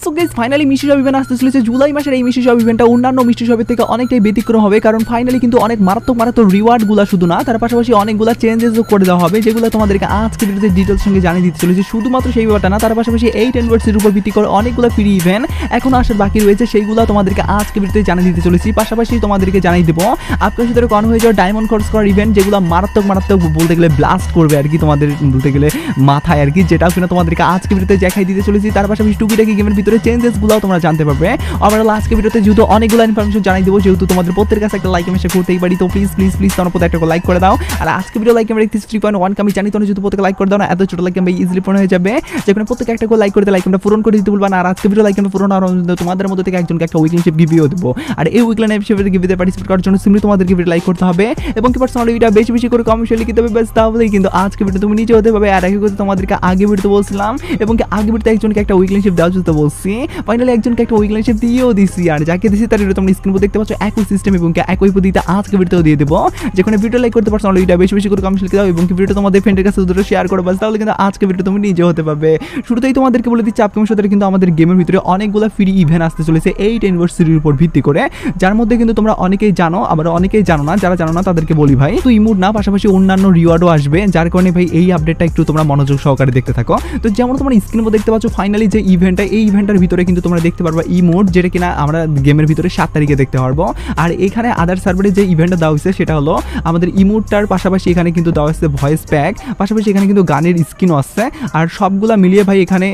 So guys finally মিষ্টি shop event আসতে চলেছে জুলাই মাসের। এই মিষ্টি শপ ইভেন্টটা অন্যান্য মিষ্টি শপের থেকে অনেকটাই ব্যতিক্রম হবে, কারণ ফাইনালি কিন্তু অনেক মারাত্মক রিওয়ার্ড গুলা শুধু না, তার পাশাপাশি অনেকগুলা চেঞ্জেসও করে দেওয়া হবে, যেগুলো তোমাদেরকে আজকে ভিডিওতে ডিটেলস সঙ্গে জানিয়ে দিতে চলেছে। শুধুমাত্র সেই ব্যাপারটা না, তার পাশাপাশি এই 10 ওয়ার্ডসের উপর ভিত্তি করে অনেকগুলো ফ্রি ইভেন্ট এখন আসার বাকি রয়েছে, সেইগুলো তোমাদেরকে আজকে ভিডিওতে জানিয়ে দিতে চলেছি। পাশাপাশি তোমাদেরকে জানিয়ে দেবো আপনার সাথে কন হয়ে যাওয়া ডায়মন্ড খরচ করার ইভেন্ট, যেগুলো মারাত্মক বলতে গেলে ব্লাস্ট করবে আর কি তোমাদের বলতে গেলে মাথায় আর কি, যেটাও কিনা তোমাদেরকে আজকে ভিডিওতে দেখাই দিতে চলেছি। তার পাশাপাশি টুকিটাকি গেমের ভিতরে চেঞ্জেসগুলো তোমরা জানতে পারবে। আবার আজকে ভিডিওতে যেহেতু অনেকগুলো ইনফরমেশন জানাই দেবো, যেহেতু তোমাদের প্রত্যেকের কাছে একটা লাইক আমি শেয়ার করতেই পারি, তো প্লিজ প্লিজ প্লিজ তোমরা প্রত্যেক একটা লাইক করে দাও। আর আজকে ভিডিও লাইক আমরা 3.1 আমি জানি তোমরা যদি প্রত্যেক লাইক করে দাও না, এত ছোট লাইক আমি ইজিলি পূরণ হয়ে যাবে, যেখানে প্রত্যেক একটা লাইক করে লাইক আমরা পূরণ করে দিতে বলবো না। আর আজকে ভিডিও লাইক আমরা পূরণ আর তোমাদের মধ্যে থেকে একজনকে একটা উইকলি শিপ গিভিও দেবো। আর এই উইকলি শিপের গিভিতে পার্টিসিপেট করার জন্য সিম্পলি তোমাদেরকে ভিডিও লাইক করতে হবে এবং কি পার্সোনালি ভিডিও বেশি বেশি করে কমেন্টে লিখতে হবে, বাস তাহলেই কিন্তু আজকে ভিডিও তুমি নিজে হতে পারবে। আর আগে কথা তোমাদেরকে আগে ভিডিওতে বলছিলাম এবং কি আগে ভিডিওতে একজনকে একটা উইকলি শিপ দেওয়ার জন্য বলছি, ফাইনালি একজনকে একটা উইকলি শিপ দিয়েও দিছি। আর যাকে দিছি তার ভিডিও তোমরা স্ক্রিনে দেখতে পাচ্ছ একই সিস্টেম এবং কি একই পদ্ধতিতে আজকে ভিডিওতেও দিয়ে দেবো, যেখানে ভিডিও লাইক করতে পার্সোনালি ভিডিও বেশি বেশি করে কমেন্ট লিখতে দাও এবং কি ভিডিও তোমাদের ফ্রেন্ডের কাছে দুটো শেয়ার করো, বাস তাহলে কিন্তু আজকে ভিডিও তুমি নিজে হতে পারবে। শুরুতেই তোমাদেরকে বলে দিচ্ছি আপকামিং সাথে কিন্তু আমাদের গেমের ভিতরে অনেকগুলো ফ্রি ইভেন্ট আসতে চলেছে এই 10 ওয়ার্ডসের উপর ভিত্তি করে, যার মধ্যে কিন্তু তোমরা অনেকেই জানো আবার অনেকেই জানো না। যারা জানো না তাদেরকে বলি ভাই, তো ইমোট না পাশাপাশি অন্যান্য রিওয়ার্ডও আসবে, যার কারণে ভাই এই আপডেটটা একটু তোমরা মনোযোগ সহকারে দেখতে থাকো। তো যেমন তোমরা স্ক্রিনে দেখতে পাচ্ছ ফাইনালি যে ইভেন্টটা, এই ইভেন্টের ভিতরে কিন্তু তোমরা দেখতে পারবা ইমোট, যেটা কিনা আমরা গেমের ভিতরে 7 তারিখে দেখতে পারবো। আর এখানে আদার সার্ভারে যে ইভেন্টটা দেওয়া হয়েছে সেটা হলো আমাদের ইমোটটার পাশাপাশি এখানে কিন্তু দেওয়া হয়েছে ভয়েস প্যাক, পাশাপাশি এখানে কিন্তু গানের স্কিনও আসছে। আর সবগুলা মিলিয়ে ভাই এখানে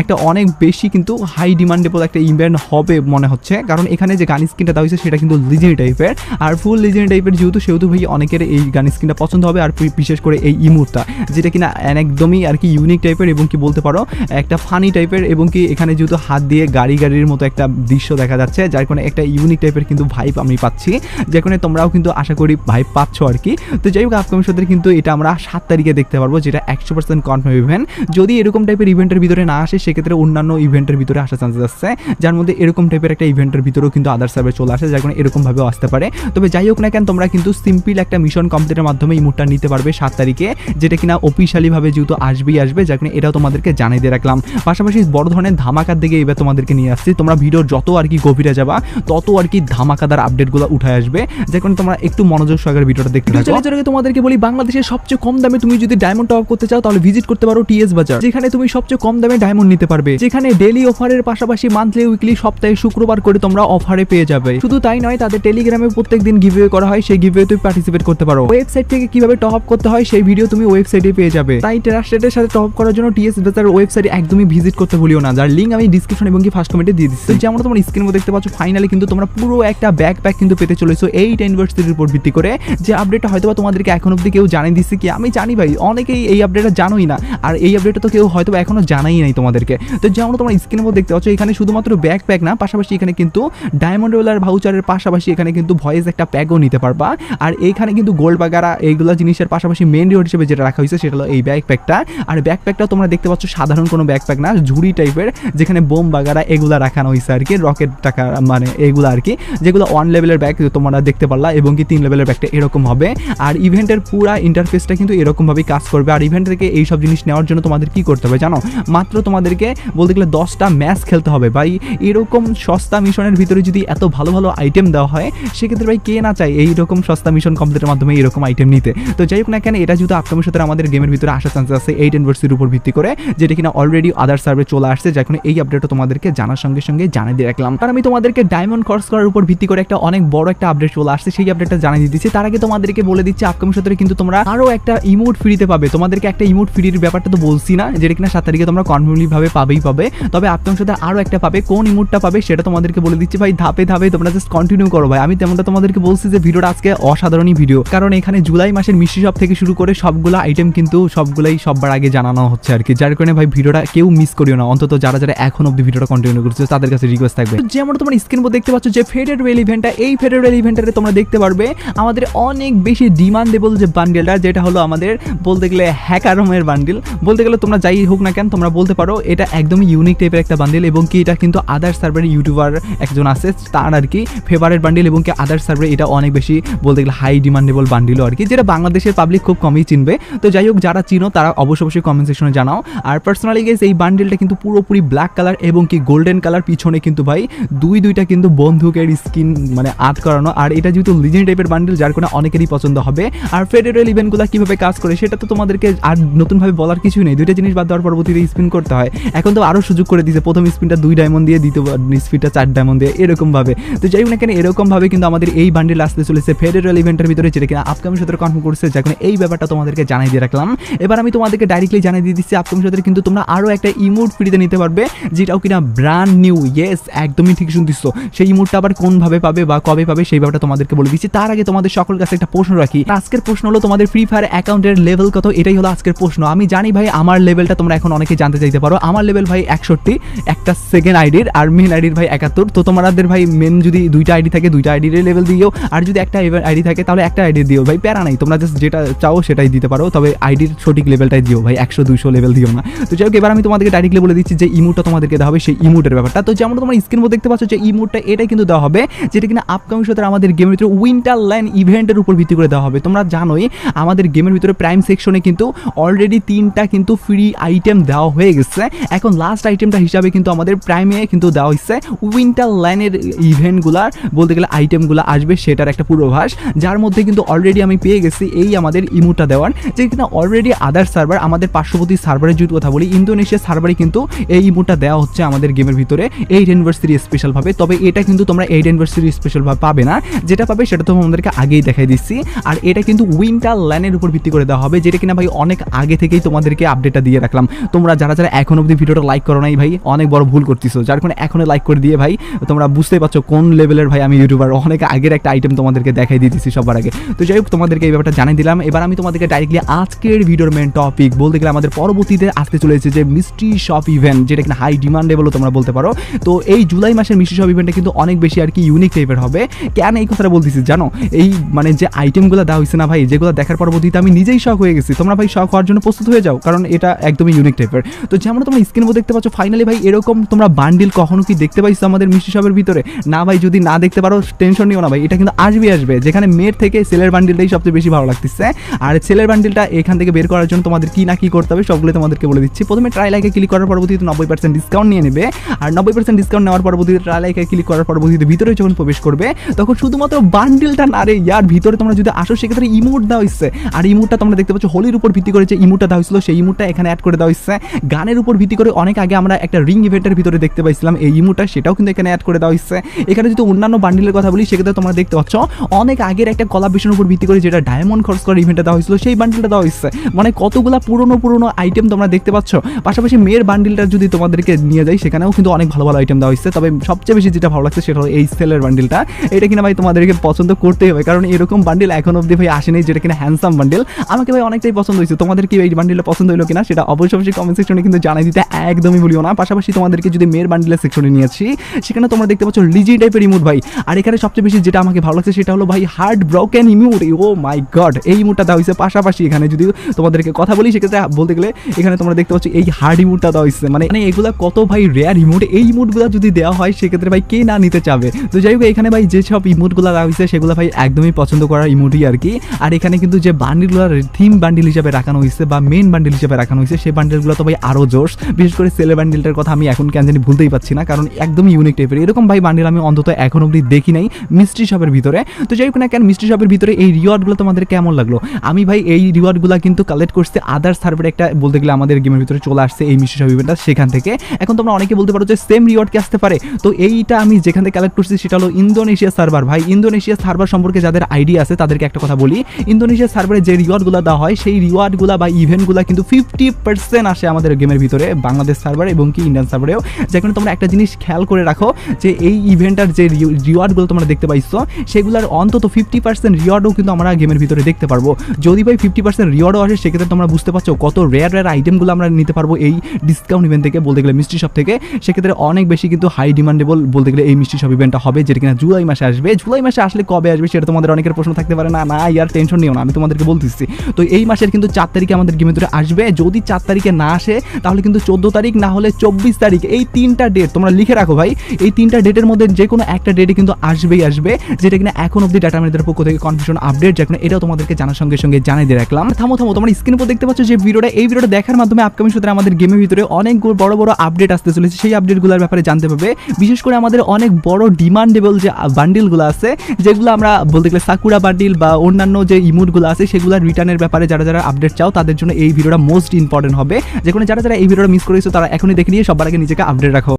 একটা অনেক বেশি কিন্তু হাই ডিমান্ডেবল একটা ইভেন্ট হবে মনে হচ্ছে, কারণ এখানে যে গান স্কিনটা দেওয়া হয়েছে সেটা কিন্তু লিজেন্ড টাইপের, আর ফুল লিজেন্ড টাইপের যেহেতু ভাই অনেকের এই গান স্কিনটা পছন্দ হবে। আর বিশেষ করে এই ইমোটটা যেটা কিনা একদমই আর কি ইউনিক টাইপের এবং কি বলতে পারো একটা ফানি টাইপের, এবং কি এখানে যেহেতু হাত দিয়ে গাড়ির মতো একটা দৃশ্য দেখা যাচ্ছে, যার কারণে একটা ইউনিক টাইপের কিন্তু ভাইব আমি পাচ্ছি, যার কারণে তোমরাও কিন্তু আশা করি ভাইব পাচ্ছ আর কি। তো যাই হোক আপকামিং সাথে কিন্তু এটা আমরা 7 তারিখে দেখতে পারবো, যেটা 100% কনফার্ম ইভেন্ট। যদি এরকম টাইপের ইভেন্টের ভিতরে না আসে সেক্ষেত্রে অন্যান্য ইভেন্টের ভিতরে আসার চান্সেস আছে, যার মধ্যে এরকম টাইপের একটা ইভেন্টের ভিতরেও কিন্তু আদার সার্ভে চলে আসে, যার কারণে এরকম ভাবেও আসতে পারে। তবে যাই হোক না কেন তোমরা কিন্তু সিম্পল একটা মিশন কমপ্লিটের মাধ্যমে ইমোটটা নিতে পারবে 7 তারিখে, যেটা কিনা অফিশিয়ালি ভাবে যেহেতু আসবে, যার কারণে এটাও তোমাদেরকে জানিয়ে দিয়ে রাখলাম। পাশাপাশি বড় ধরনের ধামাকার দিকে এবার তোমাদেরকে নিয়ে আসছি, তোমরা ভিডিওর যত আর কি গভীরে যাবা তত আর কি ধামাকাদার আপডেটগুলো উঠে আসবে, যার কারণে তোমরা একটু মনোযোগ সহকারে ভিডিওটা দেখতে থাকো। তোমাদেরকে বলি বাংলাদেশের সবচেয়ে কম দামে তুমি যদি ডায়মন্ড টপ করতে চাও তাহলে ভিজিট করতে পারো টিএস বাজার, যেখানে তুমি সবচেয়ে কম দামে ডায়মন্ড নিতে পারবে, যেখানে ডেইলি অফারের পাশাপাশি মান্থলি উইকলি সপ্তাহে শুক্রবার করে তোমরা অফারে পেয়ে যাবে। শুধু তাই নয়, তাদের টেলিগ্রামে প্রত্যেকদিন গিভওয়ে করা হয়, সেই গিভওয়ে তুমি পার্টিসিপেট করতে পারো। ওয়েবসাইট থেকে কিভাবে টপ আপ করতে হয় সেই ভিডিও তুমি ওয়েবসাইটে পেয়ে যাবে। তাই ট্রাস্টেডের সাথে টপ আপ করার জন্য টিএস বাজারের ওয়েবসাইটে একদমই ভিজিট করতে ভুলিও না, যার লিংক আমি ডিসক্রিপশন এবং কি ফার্স্ট কমেন্টে দিয়ে দিচ্ছি। যেমন তোমরা স্ক্রিনে দেখতে পাচ্ছ ফাইনালি কিন্তু তোমরা পুরো একটা ব্যাকপ্যাক কিন্তু পেতে চলেছো এই 10 ওয়ার্ডসের উপর ভিত্তি করে, যে আপডেটটা হয়তো তোমাদেরকে এখন অবধি কেউ জানিয়ে দিচ্ছে কি আমি জানি ভাই, অনেকেই এই আপডেটটা জানোই না, আর এই আপডেটটা তো কেউ হয়তো এখনো জানাই নাই তোমাদেরকে। তো যেমন তোমরা স্ক্রিনের মধ্যে দেখতে পাচ্ছ এখানে শুধুমাত্র ব্যাকপ্যাক না, পাশাপাশি এখানে কিন্তু ডায়মন্ড রোলার ভাউচারের পাশাপাশি এখানে কিন্তু ভয়েস একটা প্যাকও নিতে পারবা। আর এইখানে কিন্তু গোল্ড বাগারা এইগুলো জিনিসের পাশাপাশি মেন রিওয়ার্ড হিসেবে যেটা রাখা হয়েছে সেটা হলো এই ব্যাকপ্যাকটা। আর ব্যাকপ্যাকটা তোমরা দেখতে পাচ্ছ সাধারণ কোনো ব্যাকপ্যাক না, ঝুড়ি টাইপের, যেখানে বোম বাগারা এগুলা রাখানো হয়েছে আর কি, রকেট টাকা মানে এগুলো আর কি, যেগুলো 1 লেভেলের ব্যাগ তোমরা দেখতে পারলা এবং কি 3 লেভেলের ব্যাগটা এরকম হবে। আর ইভেন্টের পুরা ইন্টারফেসটা কিন্তু এরকম ভাবেই কাজ করবে। আর ইভেন্ট থেকে এই সব জিনিস নেওয়ার জন্য তোমাদের কি করতে হবে জানো, মাত্র তোমাদেরকে বলতে গেলে 10টা ম্যাচ খেলতে হবে ভাই। এরকম সস্তা মিশনের ভিতরে যদি এত ভালো ভালো আইটেম দেওয়া হয় সেক্ষেত্রে ভাই কে না চায় এইরকম সস্তা মিশন কমপ্লিটের মাধ্যমে এরকম আইটেম নিতে। তো যাই হোক না কেন এটা যেহেতু আপকামিং সাথে আমাদের গেমের ভিতরে আসার চান্সেস আছে 8 ইউনিভার্সিটির উপর ভিত্তি করে, যেটা কিনা অলরেডি আদার সার্ভে চলে আসছে, যার এই আপডেটও তোমাদেরকে জানার সঙ্গে সঙ্গে জানিয়ে দিয়ে রাখলাম। কারণ আমি তোমাদেরকে ডায়মন্ড খরচ করার উপর ভিত্তি করে একটা অনেক বড় একটা আপডেট চলে আসছে, সেই আপডেটটা জানিয়ে দিচ্ছি। তার আগে তোমাদেরকে বলে দিচ্ছি আপকামিং সাথে কিন্তু তোমরা আরো একটা ইমোট ফ্রিতে পাবে। তোমাদেরকে একটা ইমোট ফ্রির ব্যাপারটা তো বলছি না, যেটা কিনা 7 তারিখে তোমরা কনফার্মলি ভাবে পাবে, তবে আপকামিং সাথে আরো একটা পাবে। কোন ইমোটটা পাবে সেটা তোমাদেরকে বলে দিচ্ছি ভাই, ধাপে ধাপে তোমরা জাস্ট কন্টিনিউ করো ভাই। আমি তেমনটা তোমাদেরকে বলছি যে ভিডিওটা আজকে অসাধারণই ভিডিও, কারণ এখানে জুলাই মাসের মিষ্টি শপ থেকে শুরু করে সবগুলো আইটেম কিন্তু সবগুলাই সববার আগে জানানো হচ্ছে আর কি, যার কারণে ভাই ভিডিওটা কেউ মিস করিও না, অন্তত যারা এখন অব্দি ভিডিওটা কন্টিনিউ করছে তাদের কাছে রিকোয়েস্ট থাকবে। যেমন তোমরা স্ক্রিন উপর দেখতে পাচ্ছ যে ফেডারেল ইভেন্টটা, এই ফেডারেল ইভেন্টে তোমরা দেখতে পারবে আমাদের অনেক বেশি ডিমান্ডেবল যে বান্ডেলটা, যেটা হলো আমাদের বলতে গেলে হ্যাকারমের বান্ডেল। বলতে গেলে তোমরা যাই হোক না কেন তোমরা বলতে পারো এটা একদমই ইউনিক টাইপের একটা বান্ডেল, এবং কি এটা কিন্তু আদার সার্ভারের ইউটিউবার একজন আছে তার আর কি ফেভারিট বান্ডেল, এবং কি আদার সার্ভারে এটা অনেক বেশি বলতে গেলে হাই ডিমান্ডেবল বান্ডেলও আর কি, যেটা বাংলাদেশের পাবলিক খুব কমই চিনবে। তো যাই হোক যারা চিনো তারা অবশ্যই কমেন্ট সেকশনে জানাও। আর পার্সোনালি গাইস এই বান্ডেলটা কিন্তু পুরোপুরি ব্ল্যাক কালার এবং কি গোল্ডেন কালার, পিছনে কিন্তু ভাই দুইটা কিন্তু বন্দুকের স্কিন মানে আর্ট করানো। আর এটা যেহেতু লিজেন্ড টাইপের বান্ডেল, যার কোনো অনেকেরই পছন্দ হবে। আর ফেডারেল ইভেন্টগুলো কিভাবে কাজ করে সেটা তো তোমাদেরকে আর নতুনভাবে বলার কিছুই নেই, দুইটা জিনিস বাদ দেওয়ার পরবর্তীতে স্পিন করতে হয়। এখন তো আরও সুযোগ করে দিয়েছে, প্রথম স্পিনটা 2 ডায়মন্ড দিয়ে, দ্বিতীয় স্পিনটা 4 ডায়মন্ড দিয়ে, এরকমভাবে। তো যাই হোক না কেন, এরকমভাবে কিন্তু আমাদের এই বান্ডেল আসতে চলেছে ফেডারেল ইভেন্টের ভিতরে, যেটা কিনা আপকামিং সতের কনফার্ম করছে। যখন এই ব্যাপারটা তোমাদেরকে জানাই দিয়ে রাখলাম, এবার আমি তোমাদেরকে ডাইরেক্টলি জানিয়ে দিয়ে দিচ্ছি আপকামিং সতের কিন্তু তোমরা আরও একটা ইমোট ফ্রিতে নিতে পারবে, যেটাও কিনা ব্র্যান্ড নিউ। ইয়েস, একদমই ঠিক শুনতেছ। সেই ইমোটটা আবার কোনভাবে পাবে বা কবে পাবে সেই ব্যাপারটা তোমাদেরকে বলে দিচ্ছি। তার আগে তোমাদের সকল কাছে একটা প্রশ্ন রাখি। আজকের প্রশ্ন হলো তোমাদের ফ্রি ফায়ার অ্যাকাউন্টের লেভেল কত, এটাই হলো আজকের প্রশ্ন। আমি জানি ভাই আমার লেভেলটা তোমরা এখন অনেকে জানতে চাইতে পারো। আমার লেভেল ভাই 61, একটা সেকেন্ড আইডির, আর মেন আইডির ভাই 71। তো তোমাদের ভাই মেন যদি 2টা আইডি থাকে 2টা আইডির লেভেল দিও, আর যদি একটা আইডি থাকে তাহলে একটা আইডি দিও ভাই, প্যারা নাই। তোমরা জাস্ট যেটা চাও সেটাই দিতে পারো, তবে আইডির সঠিক লেভেলটাই দিও ভাই, 100-200 লেভেল দিও না। তো যাই হোক, এবার আমি তোমাদেরকে ডাইরেক্টলি বলে দিচ্ছি যে ইমোটটা তোমাদেরকে দেওয়া হবে, সেই ইমোটের ব্যাপারটা। তো যেমন তোমরা স্ক্রিন মধ্যে দেখতে পাচ্ছ যে ইমোটটা এটাই কিন্তু দেওয়া হবে, যেটা কিনা আপকামিং সতের আমাদের গেমের ভিতরে উইন্টারল্যান্ড ইভেন্টের উপর ভিত্তি করে দেওয়া হবে। তোমরা জানোই আমাদের গেমের ভিতরে প্রাইম সেকশনে কিন্তু অলরেডি 3টা কিন্তু ফ্রি আইটেম দেওয়া হয়ে গেছে। এখন লাস্ট আইটেমটা হিসাবে কিন্তু আমাদের প্রাইমে কিন্তু দেওয়া হচ্ছে উইন্টারল্যান্ডের ইভেন্টগুলার, বলতে গেলে আইটেমগুলো আসবে সেটার একটা পূর্বাভাস, যার মধ্যে কিন্তু অলরেডি আমি পেয়ে গেছি এই আমাদের ইমোটটা দেওয়ার, যে কিনা অলরেডি আদার সার্ভার, আমাদের পার্শ্ববর্তী সার্ভারের যদি কথা বলি ইন্দোনেশিয়া সার্ভারে কিন্তু এই ইমোটটা দেওয়া হচ্ছে আমাদের গেমের ভিতরে 8 অ্যানিভার্সারি স্পেশালভাবে। তবে এটা কিন্তু তোমরা 8 অ্যানিভার্সারি স্পেশালভাবে পাবে না, যেটা পাবে সেটা তো তোমাদেরকে আগেই দেখাই দিচ্ছি। আর এটা কিন্তু উইন্টারল্যান্ডের উপর ভিত্তি করে দেওয়া হবে, যেটা কিনা ভাই অনেক আগে থেকেই তোমাদেরকে আপডেটটা দিয়ে রাখলাম। তোমরা যারা এখন অবধি ভিডিওটা লাইক করো নাই ভাই, অনেক বড় ভুল করতেছো। যার কারণে এখনো লাইক করে দিয়ে ভাই, তোমরা বুঝতেই পারছো কোন লেভেলের ভাই আমি ইউটিউবার। অনেক আগের একটা আইটেম তোমাদেরকে দেখাই দিতেছি সবার আগে। তো যাই হোক, তোমাদেরকে এই ব্যাপারটা জানিয়ে দিলাম। এবার আমি তোমাদেরকে ডাইরেক্টলি আজকের ভিডিওর মেন টপিক বলতে গেলে আমাদের পরবর্তীতে আসতে চলেছে যে মিস্ট্রি শপ ইভেন্ট, যেটা কিনা হাই ডিমান্ডেবলও তোমরা বলতে পারো। তো এই জুলাই মাসের মিস্ট্রি শপ ইভেন্টটা কিন্তু অনেক বেশি আর কি ইউনিক টাইপের হবে। কেন এই কথাটা বলতেছি জানো? এই মানে যে আইটেমগুলো দেওয়া হয়েছে না ভাই, যেগুলো দেখার পরবর্তীতে আমি নিজেই শক হয়ে গেছি। তোমরা ভাই শক হওয়ার জন্য প্রস্তুত হয়ে যাও, কারণ এটা একদমই ইউনিক টাইপের। তো যেমন তোমরা স্ক্রিন মধ্যে দেখতে পাচ্ছ, ফাইনালি ভাই এরকম তোমরা বান্ডিল কখনো কি দেখতে পাইছো আমাদের মিস্ট্রি শপের ভিতরে? না ভাই, যদি না দেখতে পারো টেনশন নিও না ভাই, এটা কিন্তু আসবে, যেখানে মেয়ের থেকে সেলের বান্ডিলটাই সবচেয়ে বেশি ভালো লাগতেছে। আর সেলের বান্ডিলটা এখান থেকে বের করার জন্য তোমাদের কি না কি করতে হবে সবগুলো তোমাদেরকে বলে দিচ্ছি। প্রথমে ট্রাই লাইকে ক্লিক করার পরবর্তীতে 90% ডিসকাউন্ট নিয়ে নেবে, আর 90% ডিসকাউন্ট নেওয়ার পরবর্তীতে ট্রাই লাইকে ক্লিক করার পরবর্তীতে ভিতরে যখন প্রবেশ করবে তখন শুধুমাত্র বান্ডিলটা না রে ইয়ার, ভিতরে তোমরা যদি আসো সেক্ষেত্রে ইমোট দেওয়া হচ্ছে। আর ইমোটটা তোমরা দেখতে পাচ্ছ হোলির উপর ভিত্তি করে যে ইমোটটা দেওয়া হয়েছিল সেই ইমোটটা এখানে অ্যাড করে দেওয়া হচ্ছে। গানের উপর ভিত্তি করে অনেক আগে আমরা একটা রিং ইভেন্টের ভিতরে দেখতে পাইছিলাম এই ইমোটটা, সেটাও কিন্তু এখানে অ্যাড করে দেওয়া হচ্ছে। এখানে যদি অন্যান্য বান্ডিলের কথা বলি সেক্ষেত্রে তোমরা দেখতে পাচ্ছ অনেক আগের একটা কোলাবরেশনের উপর ভিত্তি করে যেটা ডায়মন্ড খরচ করে ইভেন্টটা দেওয়া হয়েছিল সেই বান্ডিলটা দেওয়া হচ্ছে। মানে কতগুলা পুরনো আইটেম তোমরা দেখতে পাচ্ছ। পাশাপাশি মেয়ের বান্ডিলটা যদি তোমাদেরকে নিয়ে যাই সেখানেও কিন্তু অনেক ভালো আইটেম দেওয়া হচ্ছে। তবে সবচেয়ে বেশি যেটা ভালো লাগছে সেটা হলো এই সেলের বান্ডিলটা। এটা কিনা ভাই তোমাদেরকে পছন্দ করতেই হবে, কারণ এরকম বান্ডিল এখন অব্দি ভাই আসেনি, যেটা কিনা হ্যান্ডসাম বান্ডিল। আমাকে ভাই অনেকটাই পছন্দ হয়েছে। তোমাদের কি এই বান্ডিলটা পছন্দ হলো কিনা সেটা অবশ্যই কমেন্ট সেকশনে কিন্তু জানাই দিতে একদমই ভুলিও না। পাশাপাশি তোমাদেরকে যদি মেয়ের বান্ডিলের সেকশনে নিয়েছি সেখানে তোমরা দেখতে পাচ্ছ লিজি টাইপের ইমোট ভাই। আর এখানে সবচেয়ে বেশি যেটা আমাকে ভালো লাগছে সেটা হলো ভাই হার্ট ব্রোকেন ইমোট। ও মাই গড, এই ইমোটটা দেওয়া হয়েছে। পাশাপাশি এখানে যদি তোমাদেরকে কথা বলি সেক্ষেত্রে বলতে গেলে এখানে তোমরা দেখতে পাচ্ছ এই হার্ড ইমোটটা দেওয়া হয়েছে। মানে এগুলা কত ভাই রেয়ার ইমোট, এই ইমোটগুলো যদি দেওয়া হয় সেক্ষেত্রে ভাই কে না নিতে চাবে। তো যাই হোক, এখানে ভাই যেসব ইমোটগুলো দেওয়া হয়েছে সেগুলো ভাই একদমই পছন্দ করার ইমোটই আর কি। আর এখানে কিন্তু যে বান্ডিলগুলোর থিম বান্ডিল হিসেবে রাখানো হয়েছে বা মেন বান্ডিল হিসেবে রাখানো হয়েছে সেই বান্ডিলগুলো তো ভাই আরও জোশ। বিশেষ করে সেলের বান্ডিলটার কথা আমি এখন কেন জানি ভুলতেই পারছি না, কারণ একদমই ইউনিক টাইপের। এরকম ভাই বান্ডিল আমি অন্তত এখন অবধি দেখি নাই মিস্ট্রি শপের ভিতরে। তো যাই হোক না কেন, মিস্ট্রি শপের ভিতরে এই রিওয়ার্ডগুলো তোমাদের কেমন লাগলো? আমি ভাই এই রিওয়ার্ডগুলো কিন্তু কালেক্ট করছি আদার সার্ভারে, একটা বলতে গেলে আমাদের গেমের ভিতরে চলে আসছে এই মিস্ট্রি শপ ইভেন্টটা, সেখান থেকে। এখন তোমরা অনেকে বলতে পারো যে সেম রিওয়ার্ড কি আসতে পারে? তো এইটা আমি যেখান থেকে কালেক্ট করছি সেটা হলো ইন্দোনেশিয়া সার্ভার। ভাই ইন্দোনেশিয়া সার্ভার সম্পর্কে যাদের আইডিয়া আছে তাদেরকে একটা কথা বলি, ইন্দোনেশিয়া সার্ভারে যে রিওয়ার্ডগুলো দেওয়া হয় সেই রিওয়ার্ডগুলো বা ইভেন্টগুলো কিন্তু 50% আসে আমাদের গেমের ভিতরে, বাংলাদেশ সার্ভার এবং কি ইন্ডিয়ান সার্ভারেও। যেখানে তোমরা একটা জিনিস খেয়াল করে রাখো যে এই ইভেন্টার যে রিওয়ার্ডগুলো তোমরা দেখতে পাইছো সেগুলোর অন্তত 50% রিওয়ার্ডও কিন্তু আমরা গেমের ভিতরে দেখতে পারবো। যদি ভাই 50% রিওয়ার্ডও আসে সেক্ষেত্রে তোমরা বুঝতে পারছো কত রেয়ার আইটেমগুলো আমরা নিতে পারবো এই ডিসকাউন্ট ইভেন্ট থেকে, বলতে গেলে মিস্ট্রি শপ থেকে। সেক্ষেত্রে অনেক বেশি কিন্তু হাই ডিমান্ডেবল বলতে গেলে এই মিস্ট্রি শপ ইভেন্টটা হবে, যেটা কিনা জুলাই মাসে আসবে। জুলাই মাসে আসলে কবে আসবে সেটা তোমাদের অনেকের প্রশ্ন থাকতে পারে। না ইয়ার টেনশন নিও না, আমি তোমাদেরকে বলতেছি। তো এই মাসের কিন্তু 4 তারিখে আমাদের গেমের ভিতরে আসবে। যদি 4 তারিখে না আসে তাহলে কিন্তু 14 তারিখ, না হলে 24 তারিখ। এই 3টা ডেট তোমরা লিখে রাখো ভাই। এই 3টা ডেটের মধ্যে যে কোনো একটা ডেটে কিন্তু আসবেই আসবে, যেটা কিনা এখন অব্দি ডাটা ম্যানেজারের পক্ষ থেকে কনফার্মেশন আপডেট, যেটা এটাও তোমাদেরকে জানার সঙ্গে সঙ্গে জানিয়ে দিয়ে রাখলাম। থামো তোমরা স্ক্রিনের উপর দেখতে পাচ্ছ যে ভিডিওটা, এই ভিডিওটা দেখার মাধ্যমে আপকামিং সূত্রে আমাদের গেমের ভিতরে অনেক বড় বড় আপডেট আপডেট আসতে চলেছে সেই আপডেটগুলোর ব্যাপারে জানতে পারবে। বিশেষ করে আমাদের অনেক বড় ডিমান্ডেবল যে বান্ডিলগুলো আছে, যেগুলো আমরা বলতে গেলে সাকুরা বান্ডিল বা অন্যান্য যে ইমোটগুলো আছে সেগুলোর রিটার্নের ব্যাপারে যারা আপডেট চাও তাদের জন্য এই ভিডিওটা মোস্ট ইম্পর্টেন্ট হবে। যে কোনো যারা এই ভিডিওটা মিস করেছো তারা এখনই দেখে নিয়ে সবার আগে নিজেকে আপডেট রাখো।